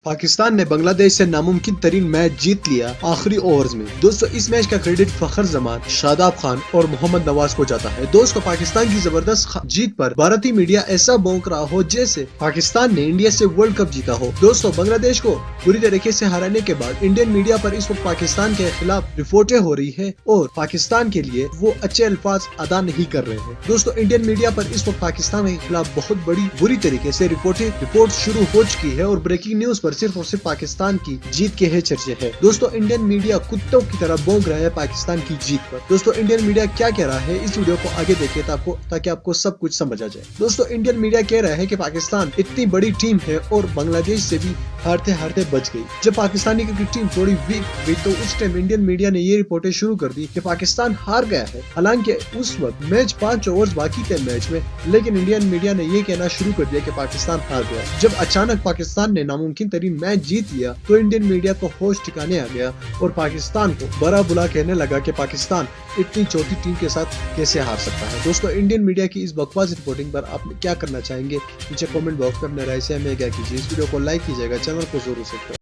पाकिस्तान ने बांग्लादेश से नामुमकिन तरीन मैच जीत लिया आखिरी ओवर्स में। दोस्तों इस मैच का क्रेडिट फखर जमान, शादाब खान और मोहम्मद नवाज को जाता है। दोस्तों पाकिस्तान की जबरदस्त जीत पर भारतीय मीडिया ऐसा भौंक रहा हो जैसे पाकिस्तान ने इंडिया से वर्ल्ड कप जीता हो। दोस्तों बांग्लादेश को बुरी तरीके से हराने के बाद इंडियन मीडिया पर इस वक्त पाकिस्तान के खिलाफ रिपोर्टें हो रही है और पाकिस्तान के लिए वो अच्छे अल्फाज अदा नहीं कर रहे हैं। दोस्तों इंडियन मीडिया पर इस वक्त पाकिस्तान के खिलाफ बहुत बुरी तरीके से रिपोर्ट शुरू हो चुकी है और ब्रेकिंग न्यूज सिर्फ और सिर्फ पाकिस्तान की जीत के ही चर्चे हैं। दोस्तों इंडियन मीडिया कुत्तों की तरह भौंक रहा है पाकिस्तान की जीत पर। दोस्तों इंडियन मीडिया क्या कह रहा है, इस वीडियो को आगे देखिए ताकि आपको सब कुछ समझ आ जाए। दोस्तों इंडियन मीडिया कह रहा है कि पाकिस्तान इतनी बड़ी टीम है और बांग्लादेश से भी हारते हारते बच गई। जब पाकिस्तानी क्रिकेट टीम थोड़ी वीक हुई तो उस टाइम इंडियन मीडिया ने ये रिपोर्टें शुरू कर दी कि पाकिस्तान हार गया है। हालांकि उस वक्त मैच 5 ओवर्स बाकी थे मैच में, लेकिन इंडियन मीडिया ने ये कहना शुरू कर दिया कि पाकिस्तान हार गया। जब अचानक पाकिस्तान ने नामुमकिन तरीन मैच जीत लिया तो इंडियन मीडिया को होश ठिकाने आ गया और पाकिस्तान को बड़ा बुला कहने लगा कि पाकिस्तान इतनी छोटी टीम के साथ कैसे हार सकता है। दोस्तों इंडियन मीडिया की इस बकवास रिपोर्टिंग पर आप क्या करना चाहेंगे, नीचे कमेंट बॉक्स में अपने राय से हमें क्या कीजिए। इस वीडियो को लाइक कीजिएगा, चैनल को जरूर सब्सक्राइब।